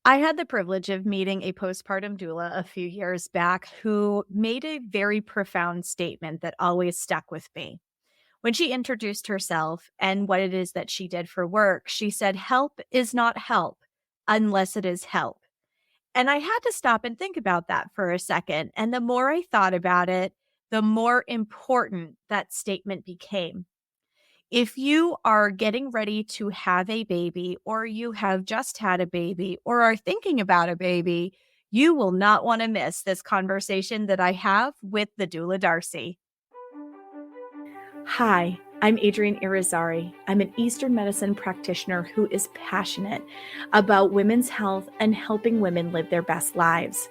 I had the privilege of meeting a postpartum doula a few years back who made a very profound statement that always stuck with me. When she introduced herself and what it is that she did for work, she said, "Help is not help unless it is help." And I had to stop and think about that for a second. And the more I thought about it, the more important that statement became. If you are getting ready to have a baby, or you have just had a baby, or are thinking about a baby, you will not want to miss this conversation that I have with the Doula Darcy. Hi, I'm Adrienne Irizarry. I'm an Eastern medicine practitioner who is passionate about women's health and helping women live their best lives.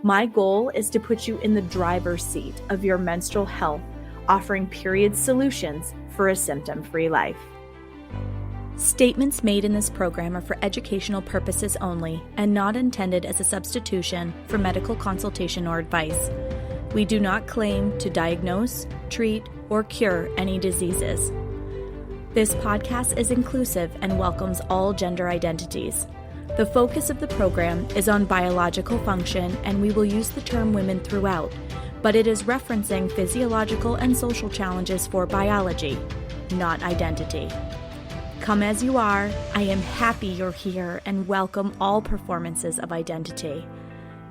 My goal is to put you in the driver's seat of your menstrual health, offering period solutions for a symptom-free life. Statements made in this program are for educational purposes only and not intended as a substitution for medical consultation or advice. We do not claim to diagnose, treat, or cure any diseases. This podcast is inclusive and welcomes all gender identities. The focus of the program is on biological function, and we will use the term women throughout, but it is referencing physiological and social challenges for biology, not identity. Come as you are, I am happy you're here and welcome all performances of identity.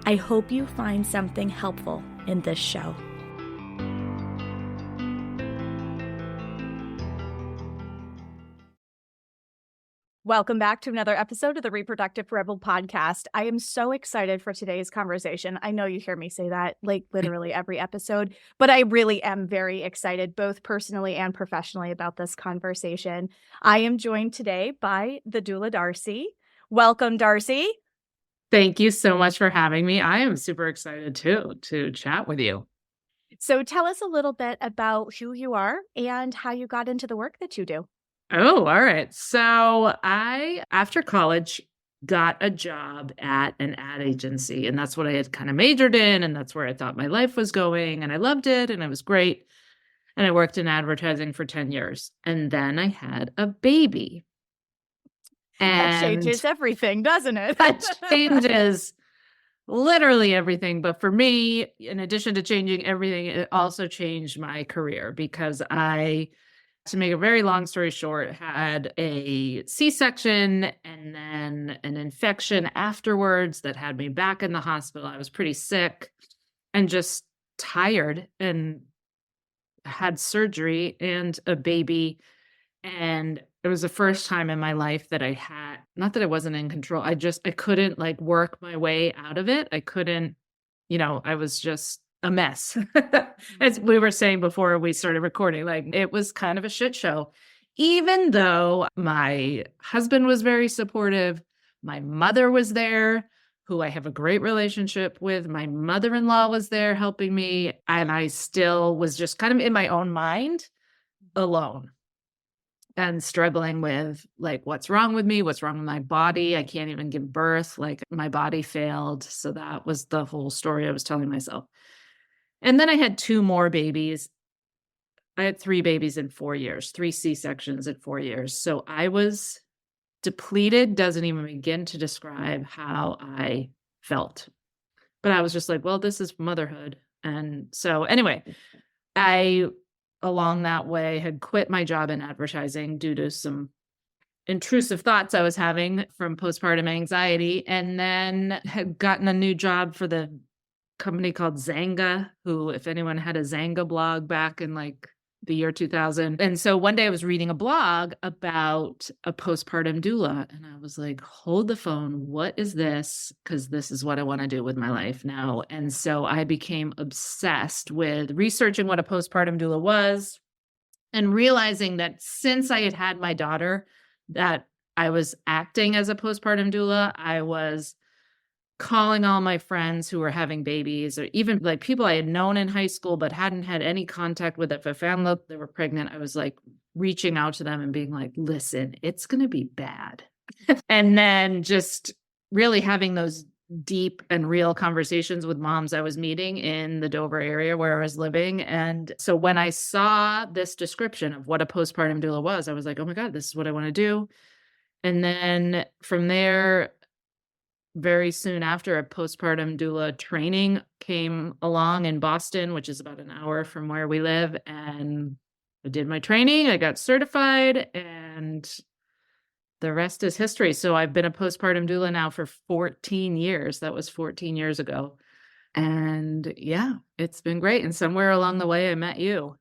I hope you find something helpful in this show. Welcome back to another episode of the Reproductive Rebel podcast. I am so excited for today's conversation. I know you hear me say that like literally every episode, but I really am very excited, both personally and professionally, about this conversation. I am joined today by the Doula Darcy. Welcome, Darcy. Thank you so much for having me. I am super excited too to chat with you. So tell us a little bit about who you are and how you got into the work that you do. Oh, all right. So I, after college, got a job at an ad agency, and that's what I had kind of majored in, and that's where I thought my life was going, and I loved it, and it was great. And I worked in advertising for 10 years, and then I had a baby. That changes everything, doesn't it? That changes literally everything. But for me, in addition to changing everything, it also changed my career because to make a very long story short, had a C-section and then an infection afterwards that had me back in the hospital. I was pretty sick and just tired, and had surgery and a baby. And it was the first time in my life that I had, not that I wasn't in control. I couldn't like work my way out of it. I couldn't, I was just a mess. As we were saying before we started recording, like it was kind of a shit show. Even though my husband was very supportive, my mother was there, who I have a great relationship with. My mother-in-law was there helping me, and I still was just kind of in my own mind alone and struggling with like, what's wrong with me? What's wrong with my body? I can't even give birth. Like my body failed. So that was the whole story I was telling myself. And then I had 2 more babies. I had 3 babies in 4 years, 3 C-sections in 4 years. So I was depleted, doesn't even begin to describe how I felt. But I was just like, well, this is motherhood. And so anyway, I, along that way, had quit my job in advertising due to some intrusive thoughts I was having from postpartum anxiety, and then had gotten a new job for the company called Zanga, who, if anyone had a Zanga blog back in like the year 2000. And so one day I was reading a blog about a postpartum doula, and I was like, hold the phone. What is this? Because this is what I want to do with my life now. And so I became obsessed with researching what a postpartum doula was and realizing that since I had had my daughter, that I was acting as a postpartum doula. I was calling all my friends who were having babies, or even like people I had known in high school but hadn't had any contact with. If I found out they were pregnant, I was like reaching out to them and being like, listen, it's going to be bad. And then just really having those deep and real conversations with moms I was meeting in the Dover area where I was living. And so when I saw this description of what a postpartum doula was, I was like, oh my God, this is what I want to do. And then from there, very soon after, a postpartum doula training came along in Boston, which is about an hour from where we live. And I did my training, I got certified, and the rest is history. So I've been a postpartum doula now for 14 years. That was 14 years ago. And yeah, it's been great. And somewhere along the way, I met you.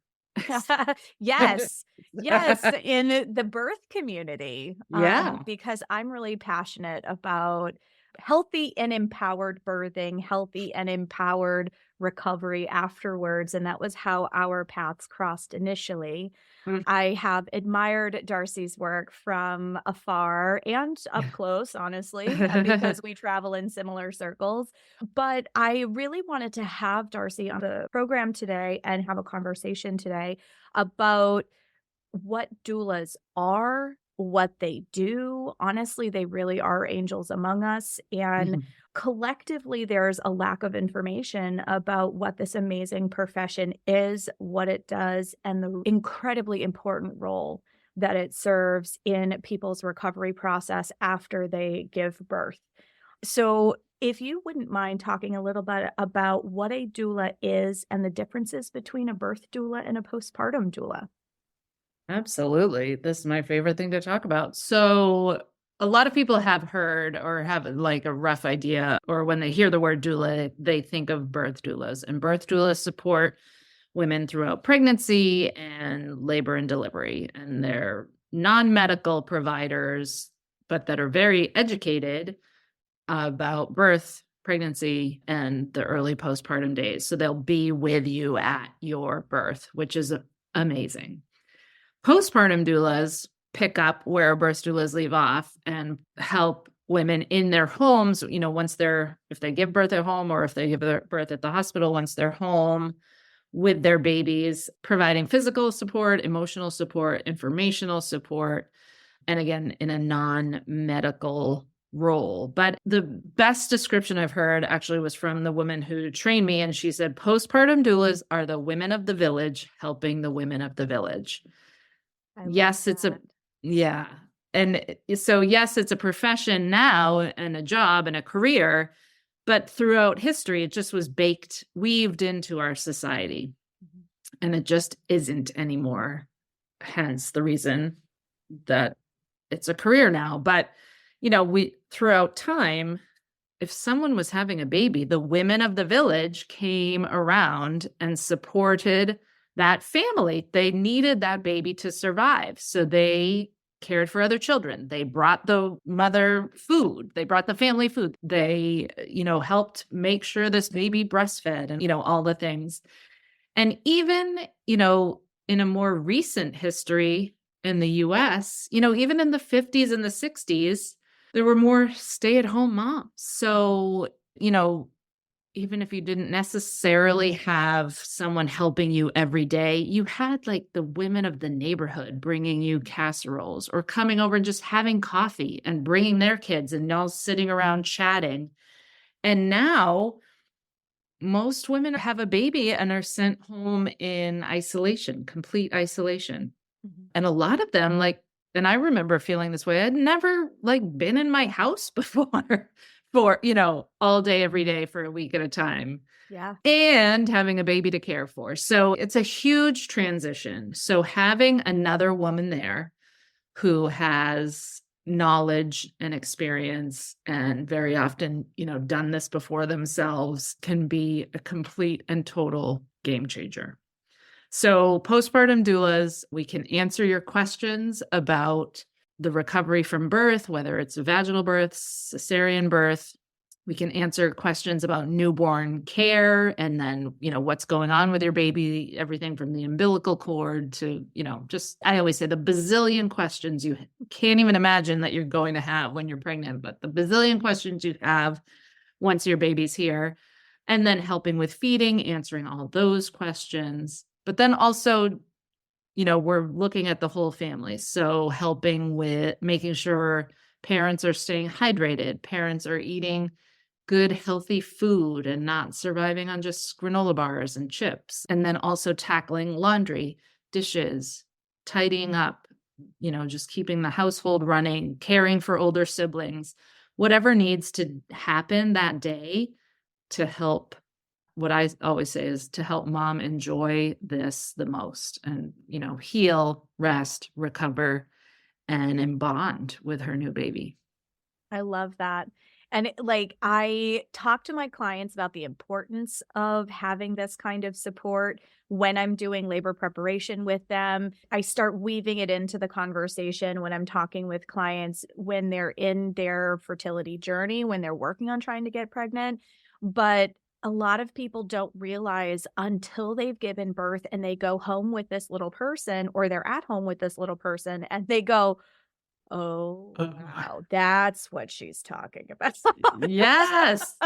Yes. Yes, in the birth community, Yeah. because I'm really passionate about healthy and empowered birthing, healthy and empowered recovery afterwards, and that was how our paths crossed initially. Mm. I have admired Darcy's work from afar and up close, honestly, because we travel in similar circles. But I really wanted to have Darcy on the program today and have a conversation today about what doulas are, what they do. Honestly, they really are angels among us. And Mhm. collectively, there's a lack of information about what this amazing profession is, what it does, and the incredibly important role that it serves in people's recovery process after they give birth. So, if you wouldn't mind talking a little bit about what a doula is and the differences between a birth doula and a postpartum doula. Absolutely. This is my favorite thing to talk about. So, a lot of people have heard or have like a rough idea, or when they hear the word doula, they think of birth doulas. And birth doulas support women throughout pregnancy and labor and delivery. And they're non medical providers, but that are very educated about birth, pregnancy, and the early postpartum days. So, they'll be with you at your birth, which is amazing. Postpartum doulas pick up where birth doulas leave off and help women in their homes, if they give birth at home or if they give birth at the hospital, once they're home with their babies, providing physical support, emotional support, informational support, and again, in a non-medical role. But the best description I've heard actually was from the woman who trained me, and she said, postpartum doulas are the women of the village helping the women of the village. I Yes, love it's a that. yeah. And so yes, it's a profession now and a job and a career, but throughout history, it just was weaved into our society, Mhm. and it just isn't anymore. Hence the reason that it's a career now. But, we throughout time, if someone was having a baby, the women of the village came around and supported that family. They needed that baby to survive. So they cared for other children. They brought the mother food. They brought the family food. They, helped make sure this baby breastfed and, all the things. And even, in a more recent history in the US, even in the 50s and the 60s, there were more stay-at-home moms. So, even if you didn't necessarily have someone helping you every day, you had like the women of the neighborhood bringing you casseroles or coming over and just having coffee and bringing their kids and y'all sitting around chatting. And now most women have a baby and are sent home in isolation, complete isolation. Mhm. And a lot of them, and I remember feeling this way. I'd never been in my house before for, all day, every day for a week at a time Yeah. and having a baby to care for. So it's a huge transition. So having another woman there who has knowledge and experience and very often, done this before themselves can be a complete and total game changer. So, postpartum doulas, we can answer your questions about the recovery from birth, whether it's a vaginal birth, cesarean birth. We can answer questions about newborn care and then, what's going on with your baby, everything from the umbilical cord to, I always say the bazillion questions you can't even imagine that you're going to have when you're pregnant, but the bazillion questions you have once your baby's here. And then helping with feeding, answering all those questions. But then also, we're looking at the whole family. So helping with making sure parents are staying hydrated, parents are eating good, healthy food and not surviving on just granola bars and chips. And then also tackling laundry, dishes, tidying up, just keeping the household running, caring for older siblings, whatever needs to happen that day to help. What I always say is to help mom enjoy this the most and, heal, rest, recover, and bond with her new baby. I love that. And I talk to my clients about the importance of having this kind of support when I'm doing labor preparation with them. I start weaving it into the conversation when I'm talking with clients when they're in their fertility journey, when they're working on trying to get pregnant. But a lot of people don't realize until they've given birth and they go home with this little person, or they're at home with this little person and they go, oh, wow, that's what she's talking about. Yes.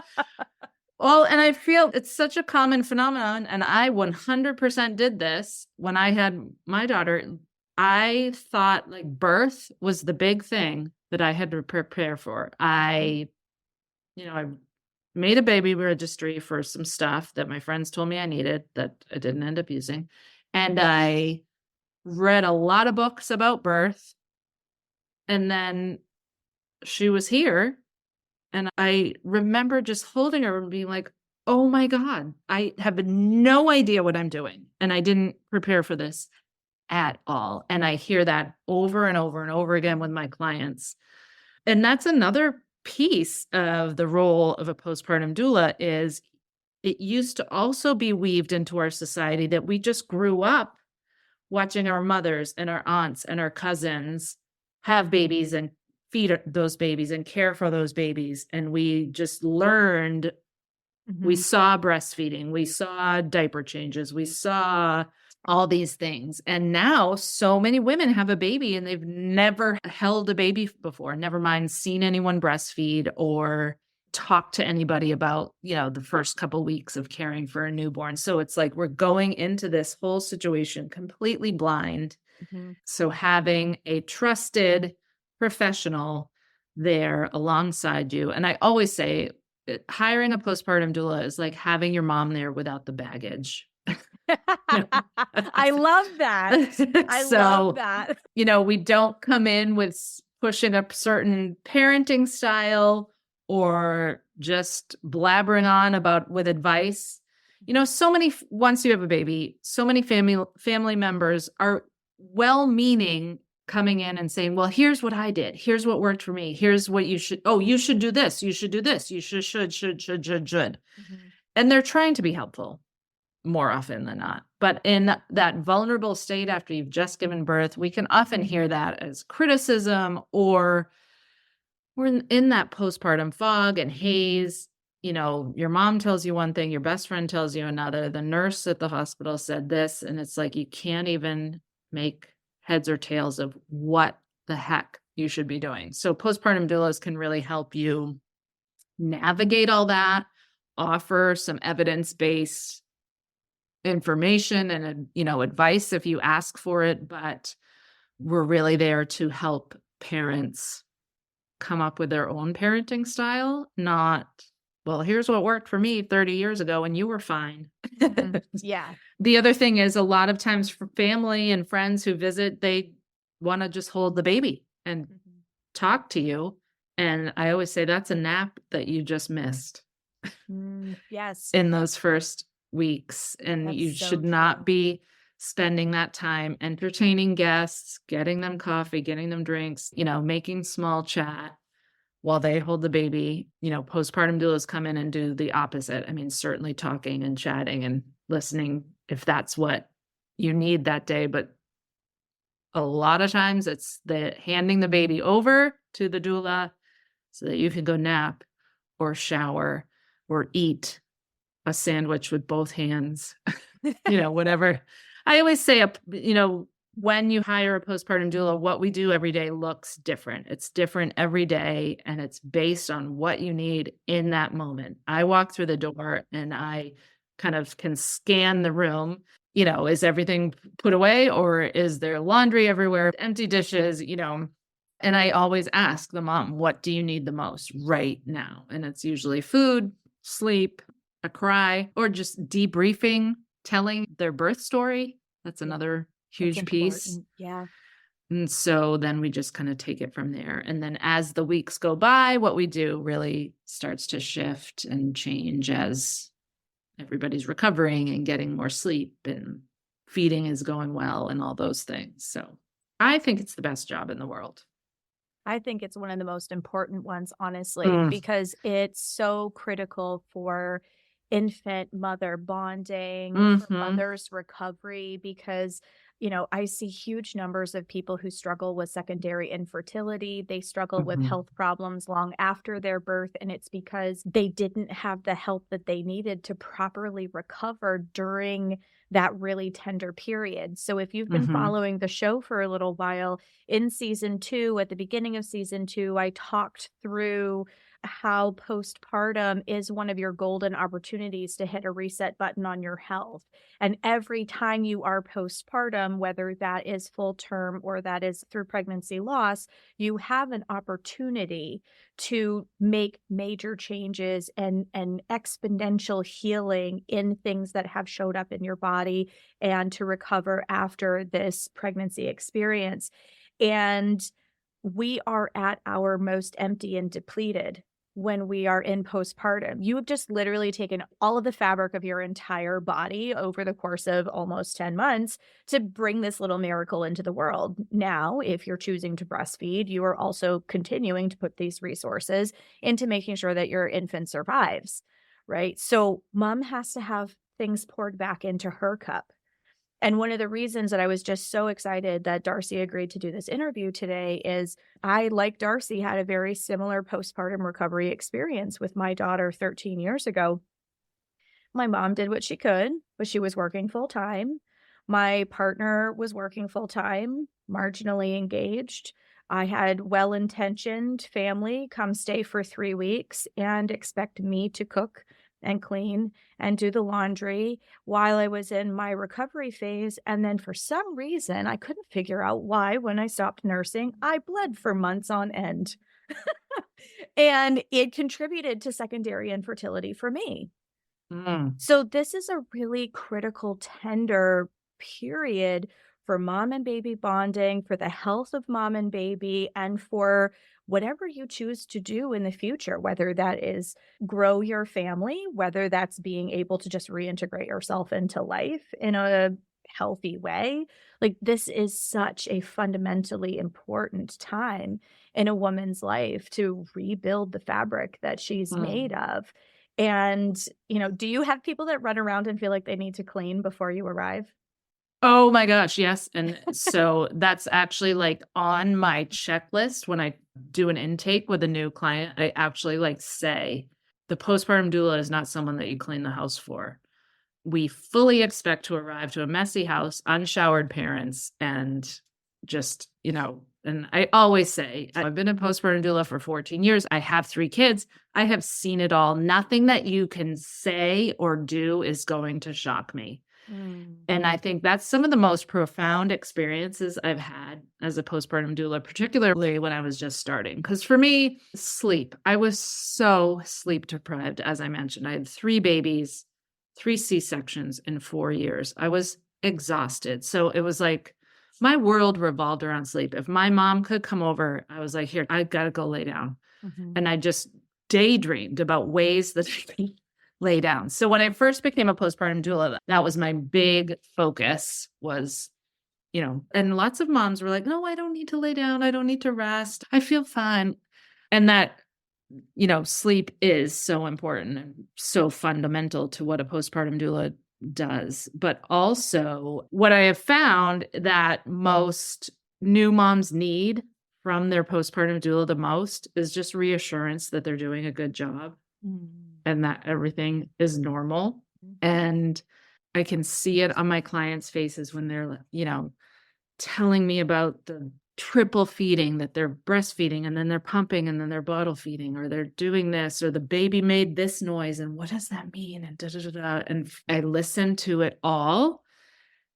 Well, and I feel it's such a common phenomenon, and I 100% did this when I had my daughter. I thought like birth was the big thing that I had to prepare for. I made a baby registry for some stuff that my friends told me I needed that I didn't end up using. And I read a lot of books about birth. And then she was here, and I remember just holding her and being like, oh my God, I have no idea what I'm doing. And I didn't prepare for this at all. And I hear that over and over and over again with my clients. And that's another piece of the role of a postpartum doula is it used to also be weaved into our society that we just grew up watching our mothers and our aunts and our cousins have babies and feed those babies and care for those babies. And we just learned, we saw breastfeeding, we saw diaper changes, we saw all these things. And now so many women have a baby and they've never held a baby before, never mind seen anyone breastfeed or talk to anybody about, the first couple weeks of caring for a newborn. So it's like we're going into this whole situation completely blind. So having a trusted professional there alongside you. And I always say hiring a postpartum doula is like having your mom there without the baggage. I love that. I love that. We don't come in with pushing a certain parenting style or just blabbering on about with advice. So many, once you have a baby, so many family members are well-meaning coming in and saying, well, here's what I did. Here's what worked for me. Here's what you should do this. You should do this. You should. And they're trying to be helpful more often than not. But in that vulnerable state after you've just given birth, we can often hear that as criticism, or we're in that postpartum fog and haze. Your mom tells you one thing, your best friend tells you another, the nurse at the hospital said this, and it's like you can't even make heads or tails of what the heck you should be doing. So postpartum doulas can really help you navigate all that, offer some evidence-based information and, advice if you ask for it. But we're really there to help parents come up with their own parenting style, not, well, here's what worked for me 30 years ago and you were fine. Yeah. The other thing is a lot of times for family and friends who visit, they want to just hold the baby and talk to you. And I always say that's a nap that you just missed. Yes. In those first weeks. And That's you so should not be spending that time entertaining guests, getting them coffee, getting them drinks, making small chat while they hold the baby. Postpartum doulas come in and do the opposite. I mean, certainly talking and chatting and listening if that's what you need that day. But a lot of times it's the handing the baby over to the doula so that you can go nap or shower or eat a sandwich with both hands, whatever. I always say, when you hire a postpartum doula, what we do every day looks different. It's different every day, and it's based on what you need in that moment. I walk through the door and I kind of can scan the room. Is everything put away, or is there laundry everywhere, empty dishes, and I always ask the mom, what do you need the most right now? And it's usually food, sleep, a cry, or just debriefing, telling their birth story. That's another huge piece. Yeah. And so then we just kind of take it from there. And then as the weeks go by, what we do really starts to shift and change as everybody's recovering and getting more sleep and feeding is going well and all those things. So I think it's the best job in the world. I think it's one of the most important ones, honestly, Mm. because it's so critical for infant mother bonding, for Mhm. mother's recovery, because, I see huge numbers of people who struggle with secondary infertility. They struggle with Mhm. health problems long after their birth, and it's because they didn't have the help that they needed to properly recover during that really tender period. So if you've been Mhm. following the show for a little while, in season 2, at the beginning of season 2, I talked through how postpartum is one of your golden opportunities to hit a reset button on your health. And every time you are postpartum, whether that is full term or that is through pregnancy loss, you have an opportunity to make major changes and exponential healing in things that have showed up in your body and to recover after this pregnancy experience. And we are at our most empty and depleted when we are in postpartum. You have just literally taken all of the fabric of your entire body over the course of almost 10 months to bring this little miracle into the world. Now, if you're choosing to breastfeed, you are also continuing to put these resources into making sure that your infant survives, right? So mom has to have things poured back into her cup. And one of the reasons that I was just so excited that Darcy agreed to do this interview today is I, like Darcy, had a very similar postpartum recovery experience with my daughter 13 years ago. My mom did what she could, but she was working full time. My partner was working full time, marginally engaged. I had well-intentioned family come stay for 3 weeks and expect me to cook and clean and do the laundry while I was in my recovery phase. And then for some reason, I couldn't figure out why when I stopped nursing, I bled for months on end. And it contributed to secondary infertility for me. Mm. So this is a really critical, tender period for mom and baby bonding, for the health of mom and baby, and for whatever you choose to do in the future, whether that is grow your family, whether that's being able to just reintegrate yourself into life in a healthy way. Like, this is such a fundamentally important time in a woman's life to rebuild the fabric that she's made Mm. of. And, do you have people that run around and feel like they need to clean before you arrive? Oh my gosh, yes. And so that's actually like on my checklist when I do an intake with a new client. I actually like say the postpartum doula is not someone that you clean the house for. We fully expect to arrive to a messy house, unshowered parents, and just, and I always say, I've been a postpartum doula for 14 years. I have 3 kids. I have seen it all. Nothing that you can say or do is going to shock me. And I think that's some of the most profound experiences I've had as a postpartum doula, particularly when I was just starting. Because for me, sleep, I was so sleep deprived. As I mentioned, I had 3 babies, 3 C-sections in 4 years. I was exhausted. So it was like my world revolved around sleep. If my mom could come over, I was like, here, I got to go lay down. And I just daydreamed about ways that I could lay down. So when I first became a postpartum doula, that was my big focus was, and lots of moms were like, no, I don't need to lay down. I don't need to rest. I feel fine. And that, sleep is so important and so fundamental to what a postpartum doula does. But also what I have found that most new moms need from their postpartum doula the most is just reassurance that they're doing a good job and that everything is normal. And I can see it on my clients' faces when they're, telling me about the triple feeding that they're breastfeeding and then they're pumping and then they're bottle feeding or they're doing this or the baby made this noise and what does that mean and da da da da. And I listen to it all.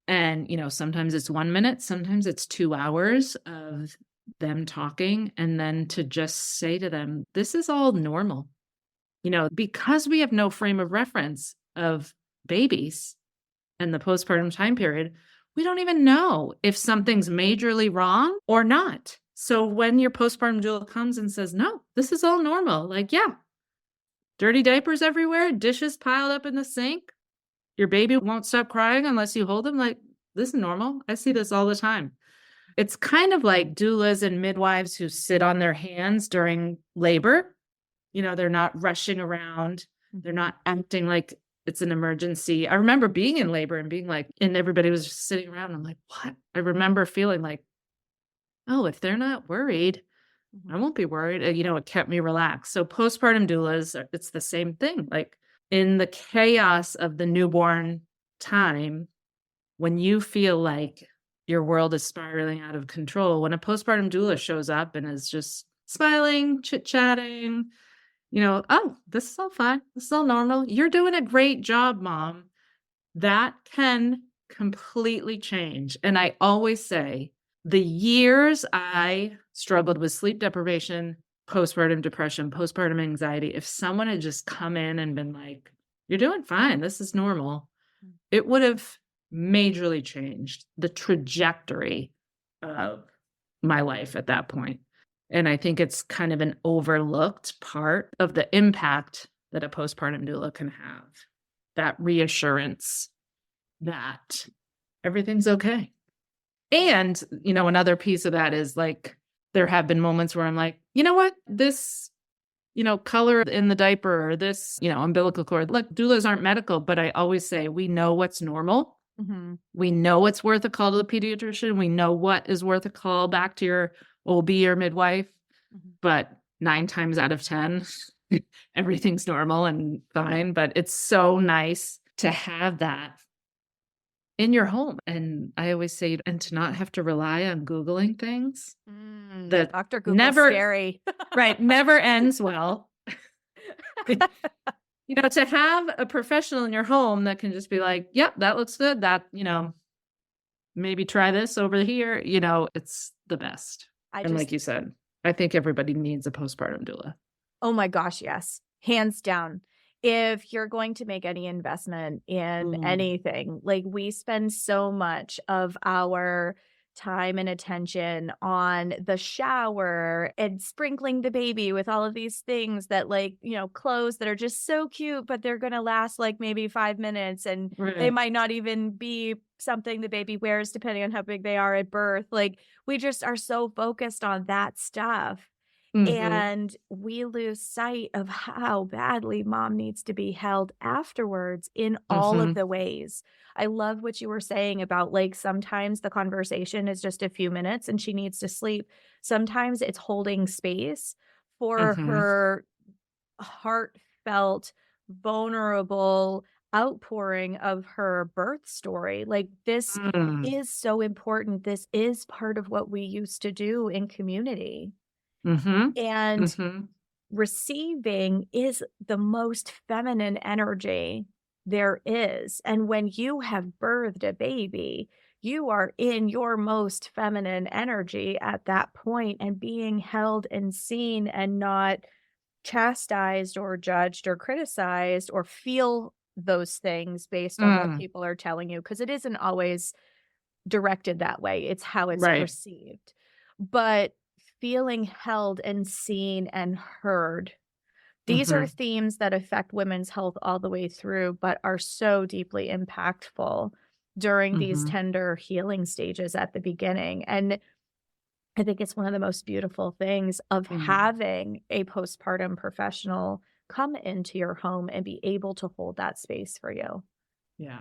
And, sometimes it's 1 minute, sometimes it's 2 hours of them talking and then to just say to them, this is all normal. Because we have no frame of reference of babies and the postpartum time period, we don't even know if something's majorly wrong or not. So when your postpartum doula comes and says, no, this is all normal, like, yeah, dirty diapers everywhere, dishes piled up in the sink, your baby won't stop crying unless you hold him, like, this is normal. I see this all the time. It's kind of like doulas and midwives who sit on their hands during labor. You know, they're not rushing around. They're not acting like it's an emergency. I remember being in labor and being like, and everybody was just sitting around. I'm like, what? I remember feeling like, oh, if they're not worried, I won't be worried. You know, it kept me relaxed. So postpartum doulas, it's the same thing. Like in the chaos of the newborn time, when you feel like your world is spiraling out of control, when a postpartum doula shows up and is just smiling, chit-chatting, you know, oh, this is all fine. This is all normal. You're doing a great job, mom. That can completely change. And I always say the years I struggled with sleep deprivation, postpartum depression, postpartum anxiety, if someone had just come in and been like, you're doing fine, this is normal, it would have majorly changed the trajectory of my life at that point. And I think it's kind of an overlooked part of the impact that a postpartum doula can have, that reassurance that everything's okay. And, you know, another piece of that is like, there have been moments where I'm like, you know what, this, you know, color in the diaper or this, you know, umbilical cord. Look, doulas aren't medical, but I always say we know what's normal. Mm-hmm. We know it's worth a call to the pediatrician. We know what is worth a call back to your OB or midwife. Mm-hmm. But 9 times out of 10, everything's normal and fine. But it's so nice to have that in your home. And I always say, and to not have to rely on Googling things. That Dr. Google's never, scary. right, never ends well. You know, to have a professional in your home that can just be like, yep, that looks good. That, you know, maybe try this over here. You know, it's the best. And like you said, I think everybody needs a postpartum doula. Oh my gosh, yes. Hands down. If you're going to make any investment in anything, like we spend so much of our time and attention on the shower and sprinkling the baby with all of these things that, like, you know, clothes that are just so cute, but they're going to last like maybe 5 minutes and they might not even be something the baby wears depending on how big they are at birth. Like we just are so focused on that stuff. And we lose sight of how badly mom needs to be held afterwards in all of the ways. I love what you were saying about like sometimes the conversation is just a few minutes and she needs to sleep. Sometimes it's holding space for her heartfelt, vulnerable outpouring of her birth story. Like this is so important. This is part of what we used to do in community. And receiving is the most feminine energy there is. And when you have birthed a baby, you are in your most feminine energy at that point and being held and seen and not chastised or judged or criticized or feel those things based on what people are telling you. Because it isn't always directed that way. It's how it's perceived. But feeling held and seen and heard. These are themes that affect women's health all the way through, but are so deeply impactful during these tender healing stages at the beginning. And I think it's one of the most beautiful things of having a postpartum professional come into your home and be able to hold that space for you. Yeah.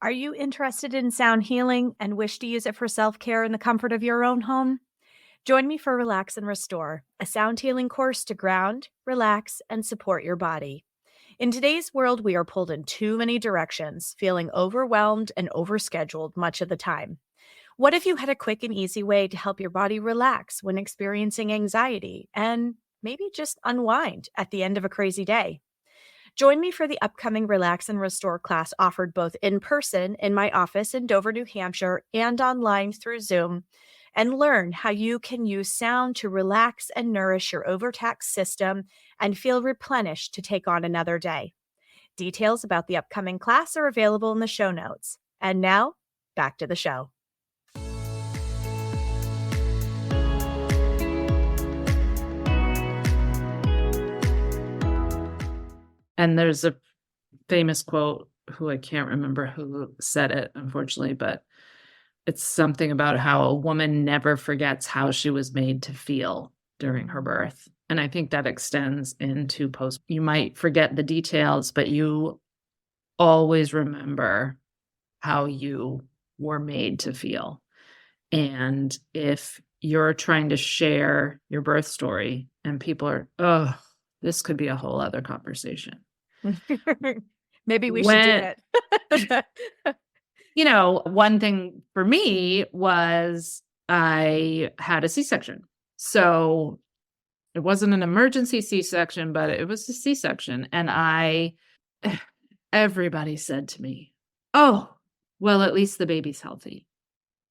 Are you interested in sound healing and wish to use it for self-care in the comfort of your own home? Join me for Relax and Restore, a sound healing course to ground, relax, and support your body. In today's world, we are pulled in too many directions, feeling overwhelmed and overscheduled much of the time. What if you had a quick and easy way to help your body relax when experiencing anxiety and maybe just unwind at the end of a crazy day? Join me for the upcoming Relax and Restore class offered both in person in my office in Dover, New Hampshire, and online through Zoom, and learn how you can use sound to relax and nourish your overtaxed system and feel replenished to take on another day. Details about the upcoming class are available in the show notes. And now, back to the show. And there's a famous quote, who I can't remember who said it, unfortunately, but it's something about how a woman never forgets how she was made to feel during her birth. And I think that extends into post. You might forget the details, but you always remember how you were made to feel. And if you're trying to share your birth story and people are, oh, this could be a whole other conversation. Maybe we should do it. You know, one thing for me was I had a C-section. So it wasn't an emergency C-section, but it was a C-section. And everybody said to me, oh, well, at least the baby's healthy.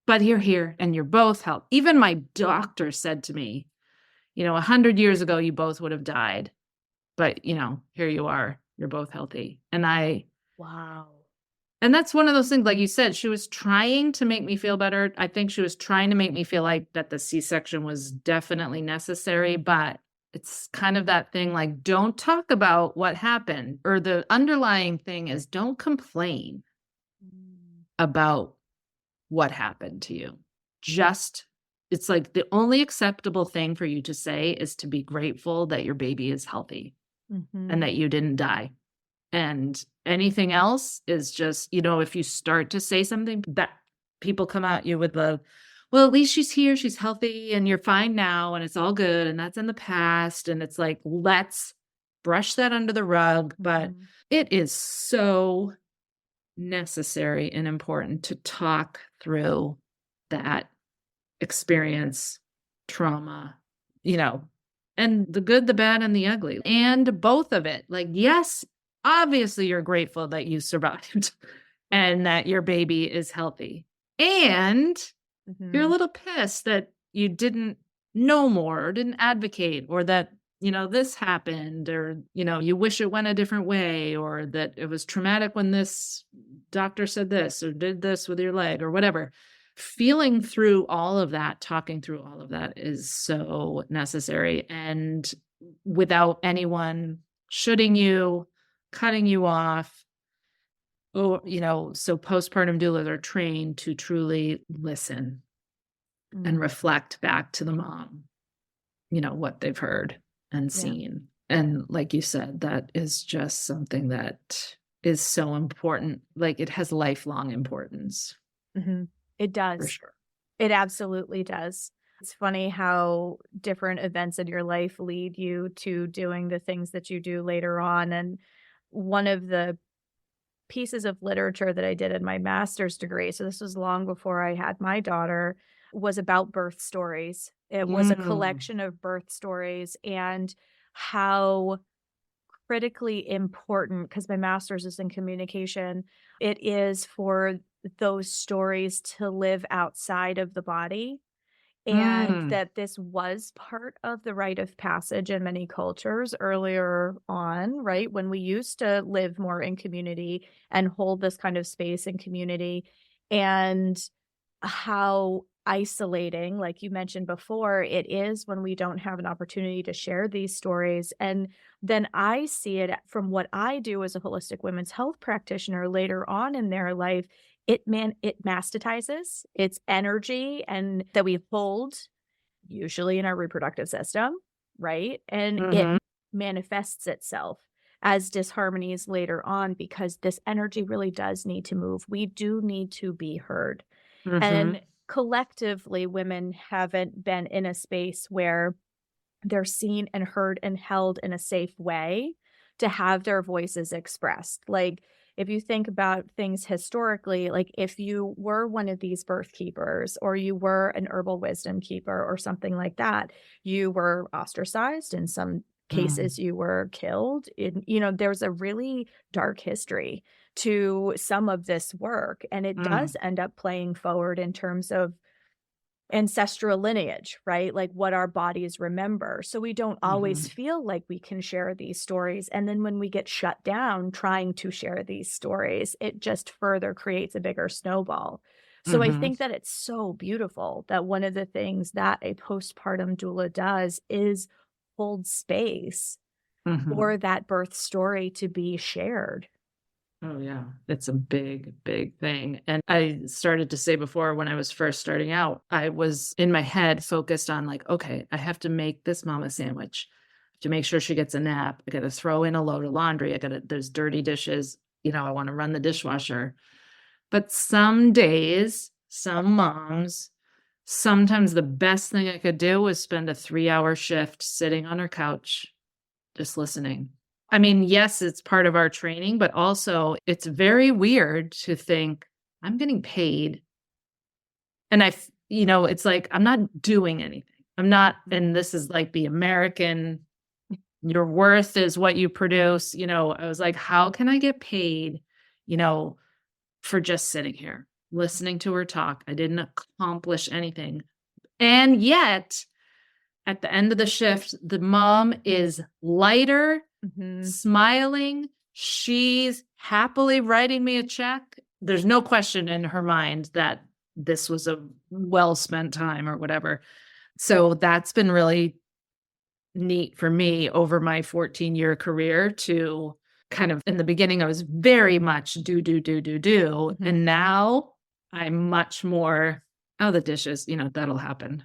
But you're here and you're both healthy. Even my doctor said to me, 100 years ago, you both would have died. But, here you are. You're both healthy. And wow. And that's one of those things, like you said, she was trying to make me feel better. I think she was trying to make me feel like that the C-section was definitely necessary, but it's kind of that thing, like, don't talk about what happened, or the underlying thing is don't complain about what happened to you. It's like the only acceptable thing for you to say is to be grateful that your baby is healthy and that you didn't die. And anything else is just, if you start to say something that people come at you with well, at least she's here, she's healthy, and you're fine now, and it's all good, and that's in the past. And it's like, let's brush that under the rug. But it is so necessary and important to talk through that experience, trauma, and the good, the bad, and the ugly, and both of it. Like, yes, obviously you're grateful that you survived and that your baby is healthy. And you're a little pissed that you didn't know more or didn't advocate, or that, this happened, or, you wish it went a different way, or that it was traumatic when this doctor said this or did this with your leg or whatever. Feeling through all of that, talking through all of that is so necessary. And without anyone shooting you, cutting you off, or, so postpartum doulas are trained to truly listen and reflect back to the mom, what they've heard and seen. And like you said, that is just something that is so important. Like, it has lifelong importance. It does. For sure. It absolutely does. It's funny how different events in your life lead you to doing the things that you do later on. And one of the pieces of literature that I did in my master's degree, so this was long before I had my daughter, was about birth stories. It was a collection of birth stories, and how critically important, because my master's is in communication, it is for those stories to live outside of the body. And that this was part of the rite of passage in many cultures earlier on, right? When we used to live more in community and hold this kind of space in community, and how isolating, like you mentioned before, it is when we don't have an opportunity to share these stories. And then I see it from what I do as a holistic women's health practitioner later on in their life. It mastitizes its energy, and that we hold usually in our reproductive system, right? And it manifests itself as disharmonies later on, because this energy really does need to move. We do need to be heard. And collectively, women haven't been in a space where they're seen and heard and held in a safe way to have their voices expressed. Like, if you think about things historically, like if you were one of these birth keepers, or you were an herbal wisdom keeper or something like that, you were ostracized. In some cases, you were killed. There's a really dark history to some of this work. And it does end up playing forward in terms of ancestral lineage, right? Like what our bodies remember. So we don't always feel like we can share these stories. And then when we get shut down trying to share these stories, it just further creates a bigger snowball. So I Mm-hmm. think that it's so beautiful that one of the things that a postpartum doula does is hold space Mm-hmm. for that birth story to be shared. Oh, yeah. It's a big, big thing. And I started to say before when I was first starting out, I was in my head focused on like, okay, I have to make this mom a sandwich to make sure she gets a nap. I got to throw in a load of laundry. There's dirty dishes. I want to run the dishwasher. But some days, some moms, sometimes the best thing I could do was spend a 3-hour shift sitting on her couch, just listening. I mean, yes, it's part of our training, but also it's very weird to think I'm getting paid. And it's like, I'm not doing anything. I'm not, and this is like the American, your worth is what you produce. I was like, how can I get paid, for just sitting here, listening to her talk? I didn't accomplish anything. And yet, at the end of the shift, the mom is lighter, smiling. She's happily writing me a check. There's no question in her mind that this was a well-spent time or whatever. So that's been really neat for me over my 14-year career to kind of, in the beginning, I was very much do. And now I'm much more, oh, the dishes, that'll happen.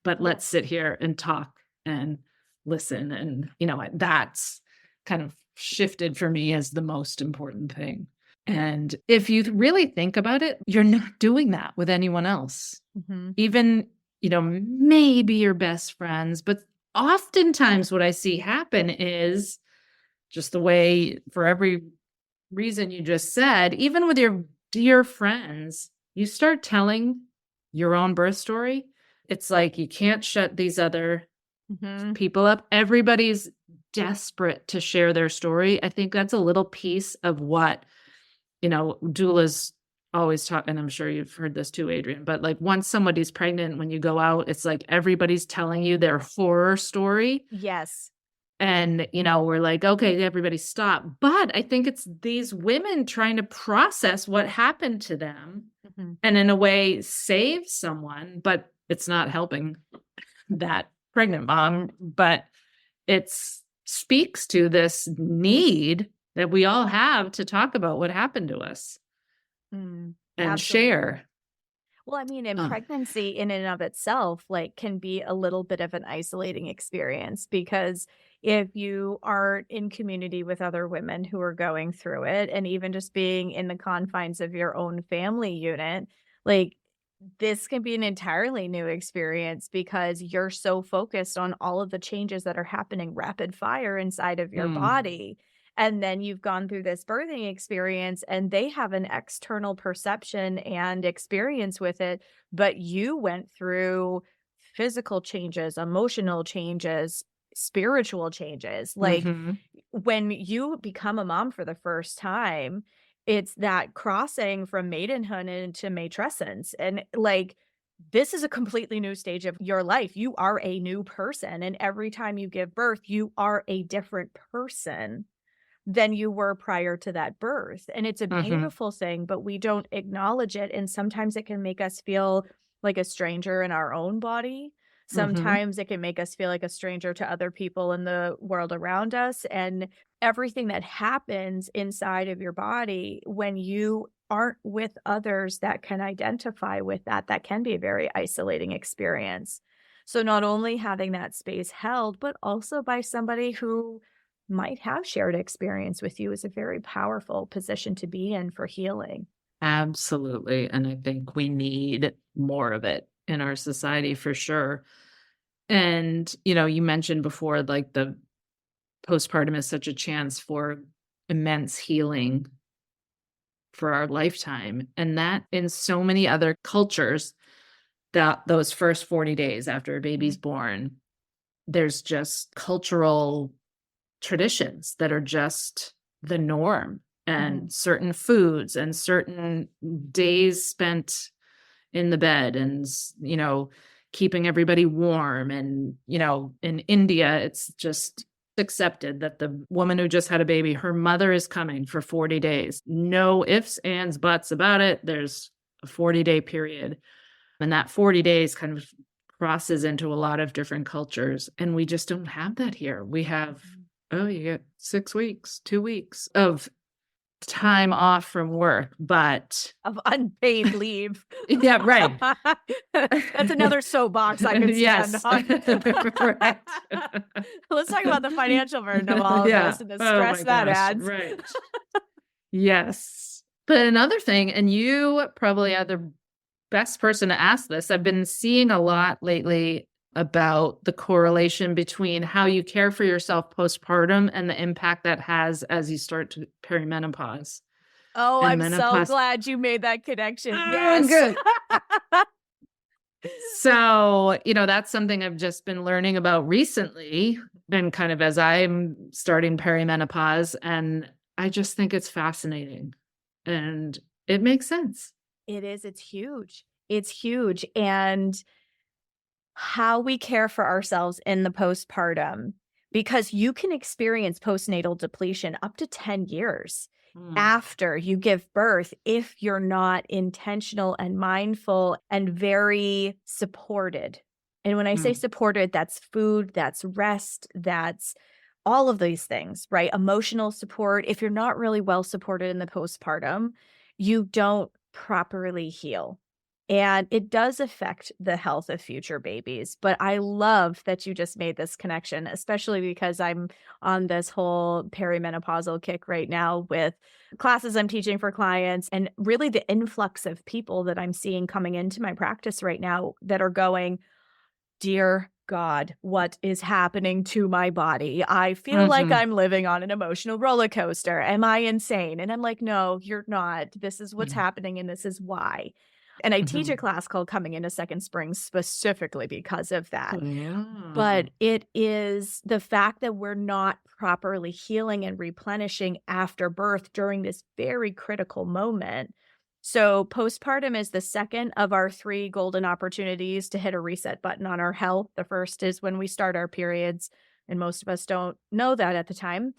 But let's sit here and talk and listen. And, that's kind of shifted for me as the most important thing. And if you really think about it, you're not doing that with anyone else. Even, maybe your best friends, but oftentimes what I see happen is just the way, for every reason you just said, even with your dear friends, you start telling your own birth story. It's like you can't shut these other people up. Everybody's desperate to share their story. I think that's a little piece of what, doulas always talk, and I'm sure you've heard this too, Adrienne, but like once somebody's pregnant, when you go out, it's like everybody's telling you their horror story. Yes. And, we're like, okay, everybody stop. But I think it's these women trying to process what happened to them and in a way save someone, but it's not helping that pregnant mom. But it speaks to this need that we all have to talk about what happened to us and Absolutely. share. Well, I mean, in pregnancy in and of itself, like, can be a little bit of an isolating experience because if you aren't in community with other women who are going through it, and even just being in the confines of your own family unit, like, this can be an entirely new experience because you're so focused on all of the changes that are happening rapid fire inside of your body. And then you've gone through this birthing experience and they have an external perception and experience with it, but you went through physical changes, emotional changes, spiritual changes. Like when you become a mom for the first time, it's that crossing from maidenhood into matrescence. And like, this is a completely new stage of your life. You are a new person. And every time you give birth, you are a different person than you were prior to that birth. And it's a beautiful thing, but we don't acknowledge it. And sometimes it can make us feel like a stranger in our own body. Sometimes it can make us feel like a stranger to other people in the world around us. And everything that happens inside of your body when you aren't with others that can identify with that, that can be a very isolating experience. So not only having that space held, but also by somebody who might have shared experience with you is a very powerful position to be in for healing. Absolutely. And I think we need more of it in our society for sure. And, you mentioned before, like the postpartum is such a chance for immense healing for our lifetime. And that in so many other cultures, that those first 40 days after a baby's born, there's just cultural traditions that are just the norm, and certain foods and certain days spent in the bed and, keeping everybody warm. And, in India, it's just accepted that the woman who just had a baby, her mother is coming for 40 days. No ifs, ands, buts about it. There's a 40-day period. And that 40 days kind of crosses into a lot of different cultures. And we just don't have that here. We have, you get 6 weeks, 2 weeks of time off from work, but of unpaid leave. Yeah, right. That's another soapbox I could stand on. Right. Let's talk about the financial burden of all of this and the stress that adds. Right. Yes. But another thing, and you probably are the best person to ask this, I've been seeing a lot lately about the correlation between how you care for yourself postpartum and the impact that has as you start to perimenopause. Oh, And I'm menopause. so glad you made that connection. Yes. Good. So, that's something I've just been learning about recently and kind of as I'm starting perimenopause. And I just think it's fascinating and it makes sense. It is. It's huge. It's huge. And how we care for ourselves in the postpartum, because you can experience postnatal depletion up to 10 years after you give birth if you're not intentional and mindful and very supported. And when I say supported, that's food, that's rest, that's all of these things, right? Emotional support. If you're not really well supported in the postpartum, you don't properly heal. And it does affect the health of future babies. But I love that you just made this connection, especially because I'm on this whole perimenopausal kick right now with classes I'm teaching for clients and really the influx of people that I'm seeing coming into my practice right now that are going, dear God, what is happening to my body? I feel like I'm living on an emotional roller coaster. Am I insane? And I'm like, no, you're not. This is what's happening and this is why. And I teach a class called Coming into Second Spring specifically because of that. But it is the fact that we're not properly healing and replenishing after birth during this very critical moment. So postpartum is the second of our 3 golden opportunities to hit a reset button on our health. The first is when we start our periods. And most of us don't know that at the time,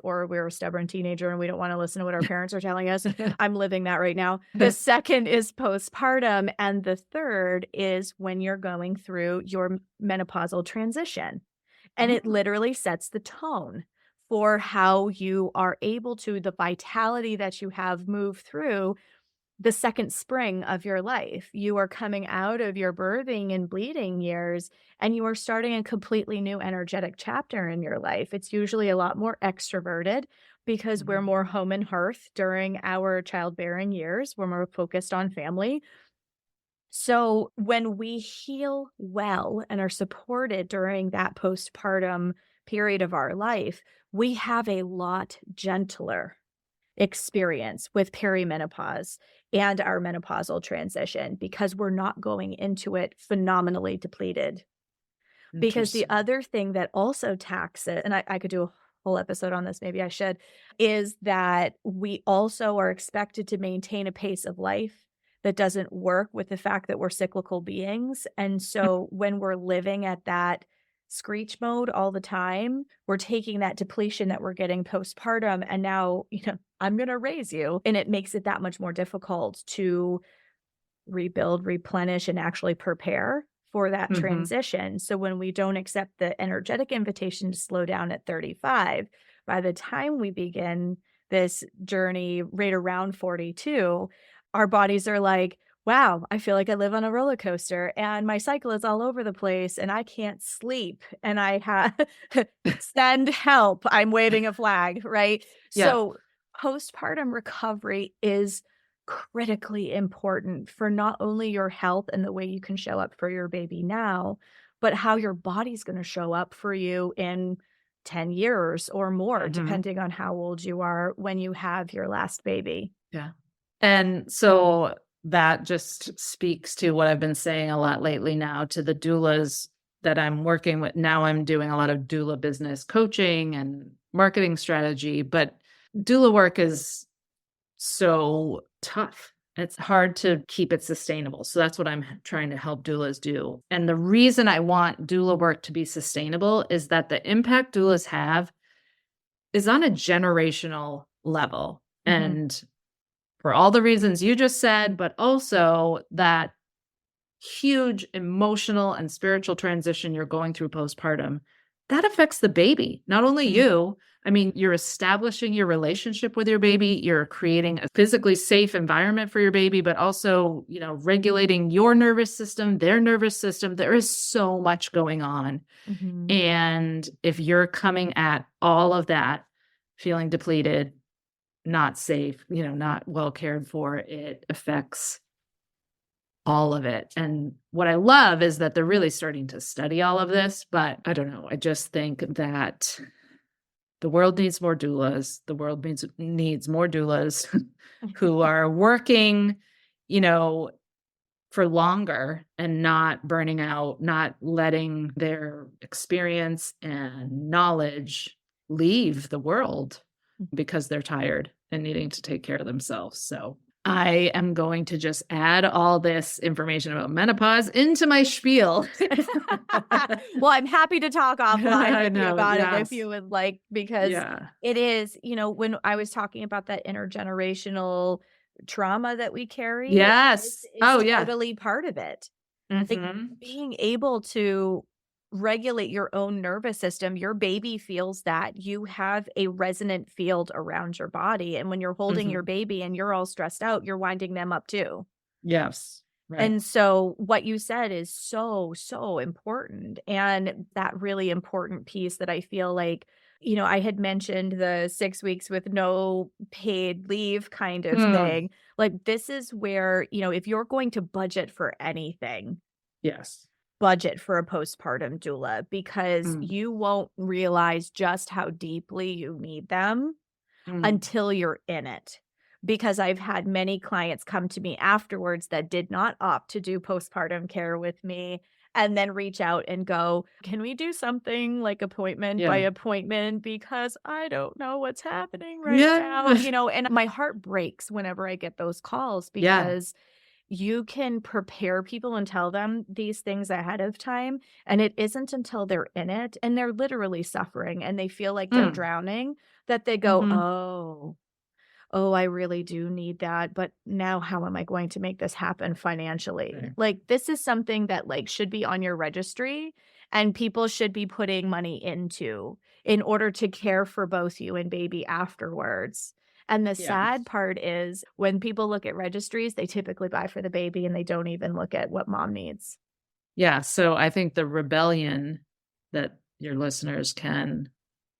or we're a stubborn teenager and we don't want to listen to what our parents are telling us. I'm living that right now. The second is postpartum. And the third is when you're going through your menopausal transition. And it literally sets the tone for how you are able to, the vitality that you have moved through the second spring of your life. You are coming out of your birthing and bleeding years, and you are starting a completely new energetic chapter in your life. It's usually a lot more extroverted because we're more home and hearth during our childbearing years. We're more focused on family. So when we heal well and are supported during that postpartum period of our life, we have a lot gentler experience with perimenopause and our menopausal transition because we're not going into it phenomenally depleted. Because the other thing that also taxes, and I could do a whole episode on this, maybe I should, is that we also are expected to maintain a pace of life that doesn't work with the fact that we're cyclical beings. And so when we're living at that screech mode all the time, we're taking that depletion that we're getting postpartum and now, I'm going to raise you. And it makes it that much more difficult to rebuild, replenish, and actually prepare for that transition. So when we don't accept the energetic invitation to slow down at 35, by the time we begin this journey right around 42, our bodies are like, wow, I feel like I live on a roller coaster and my cycle is all over the place and I can't sleep and I have send help. I'm waving a flag, right? Yeah. So postpartum recovery is critically important for not only your health and the way you can show up for your baby now, but how your body's going to show up for you in 10 years or more, depending on how old you are when you have your last baby. Yeah. And so that just speaks to what I've been saying a lot lately now to the doulas that I'm working with. Now I'm doing a lot of doula business coaching and marketing strategy, but doula work is so tough It's hard to keep it sustainable. So that's what I'm trying to help doulas do. And the reason I want doula work to be sustainable is that the impact doulas have is on a generational level. Mhm. And for all the reasons you just said, but also that huge emotional and spiritual transition you're going through postpartum, that affects the baby, not only Mhm. you. I mean, you're establishing your relationship with your baby, you're creating a physically safe environment for your baby, but also, regulating your nervous system, their nervous system. There is so much going on. Mhm. And if you're coming at all of that feeling depleted, not safe, not well cared for, it affects all of it. And what I love is that they're really starting to study all of this, but I don't know. I just think that the world needs more doulas. The world needs more doulas who are working, for longer and not burning out, not letting their experience and knowledge leave the world because they're tired and needing to take care of themselves. So I am going to just add all this information about menopause into my spiel. Well, I'm happy to talk offline I with you know, about it if yes. you would like, because Yeah. it is, when I was talking about that intergenerational trauma that we carry, Yes. this Oh, is yeah. totally part of it. Like Mhm. being able to regulate your own nervous system, your baby feels that. You have a resonant field around your body. And when you're holding your Mhm. baby and you're all stressed out, you're winding them up too. Yes. Right. And so what you said is so, so important. And that really important piece that I feel like, I had mentioned the 6 weeks with no paid leave kind of Mm. thing. Like, this is where, if you're going to budget for anything, Yes. budget for a postpartum doula, because Mm. you won't realize just how deeply you need them Mm. until you're in it. Because I've had many clients come to me afterwards that did not opt to do postpartum care with me and then reach out and go, "Can we do something like appointment by Yeah. appointment? Because I don't know what's happening right now." Yeah. And my heart breaks whenever I get those calls, Yeah. because you can prepare people and tell them these things ahead of time. And it isn't until they're in it and they're literally suffering and they feel like they're Mm. drowning that they go, Mhm. oh, I really do need that. But now how am I going to make this happen financially? Right. Like, this is something that should be on your registry and people should be putting money into in order to care for both you and baby afterwards. And the Yeah. sad part is when people look at registries, they typically buy for the baby and they don't even look at what mom needs. Yeah. So I think the rebellion that your listeners can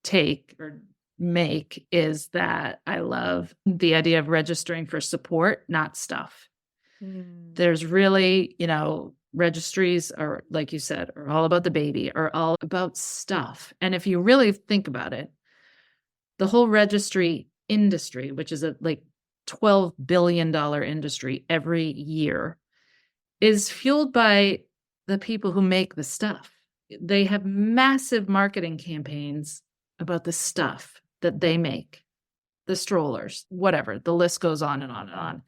take or make is that I love the idea of registering for support, not stuff. Mm. There's really, registries are, like you said, are all about the baby, are all about stuff. And if you really think about it, the whole registry industry, which is a $12 billion industry every year, is fueled by the people who make the stuff. They have massive marketing campaigns about the stuff that they make, the strollers, whatever. The list goes on and on and on.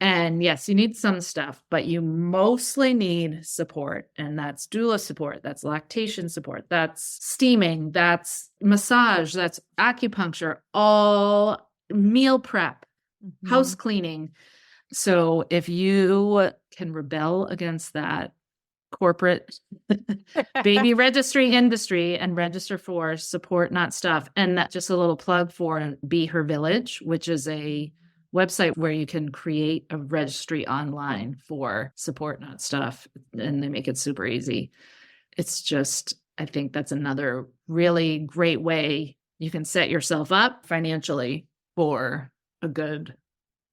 And yes, you need some stuff, but you mostly need support. And that's doula support, that's lactation support, that's steaming, that's massage, that's acupuncture, all meal prep, house cleaning. So if you can rebel against that corporate baby registry industry and register for support, not stuff. And that just a little plug for Be Her Village, which is a website where you can create a registry online for support, not stuff. And they make it super easy. It's just, I think that's another really great way you can set yourself up financially for a good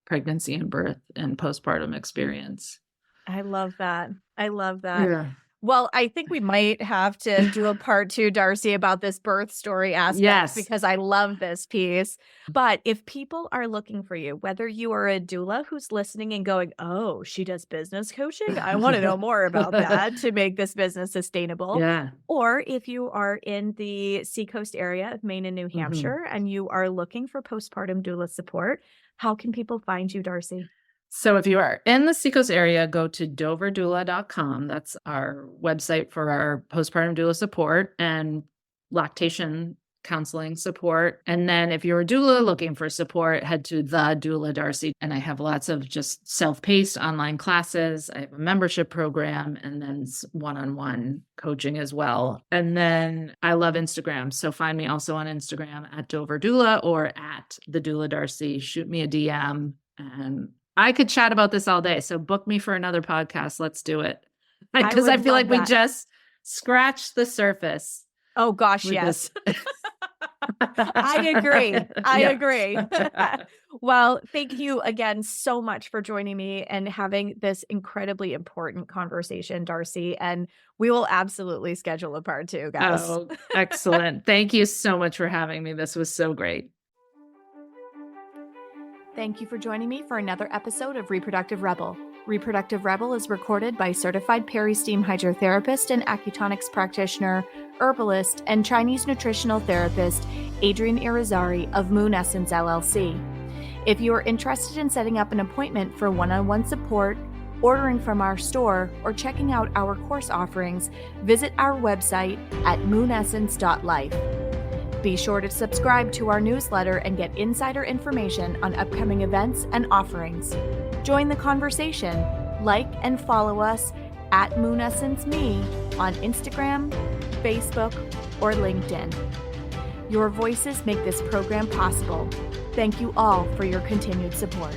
pregnancy and birth and postpartum experience. I love that. I love that. Yeah. Well, I think we might have to do a part 2, Darcy, about this birth story aspect, Yes. because I love this piece. But if people are looking for you, whether you are a doula who's listening and going, "Oh, she does business coaching, I want to know more about that to make this business sustainable," Yeah. or if you are in the Seacoast area of Maine and New Hampshire and you are looking for postpartum doula support, how can people find you, Darcy? So if you are in the Seacoast area, go to doverdoula.com. That's our website for our postpartum doula support and lactation counseling support. And then if you're a doula looking for support, head to the Doula Darcy. And I have lots of just self-paced online classes. I have a membership program and then one-on-one coaching as well. And then I love Instagram. So find me also on Instagram at Dover Doula or at the Doula Darcy. Shoot me a DM, and I could chat about this all day. So book me for another podcast. Let's do it. Because I feel like we just scratched the surface. Oh gosh, yes. I agree. I agree. Well, thank you again so much for joining me and having this incredibly important conversation, Darcy. And we will absolutely schedule a part 2, guys. Oh, excellent. Thank you so much for having me. This was so great. Thank you for joining me for another episode of Reproductive Rebel. Reproductive Rebel is recorded by certified peri-steam hydrotherapist and acutonics practitioner, herbalist, and Chinese nutritional therapist Adrienne Irizarry of Moon Essence LLC. If you are interested in setting up an appointment for one-on-one support, ordering from our store, or checking out our course offerings, visit our website at moonessence.life. Be sure to subscribe to our newsletter and get insider information on upcoming events and offerings. Join the conversation. Like and follow us at MoonEssenceMe on Instagram, Facebook, or LinkedIn. Your voices make this program possible. Thank you all for your continued support.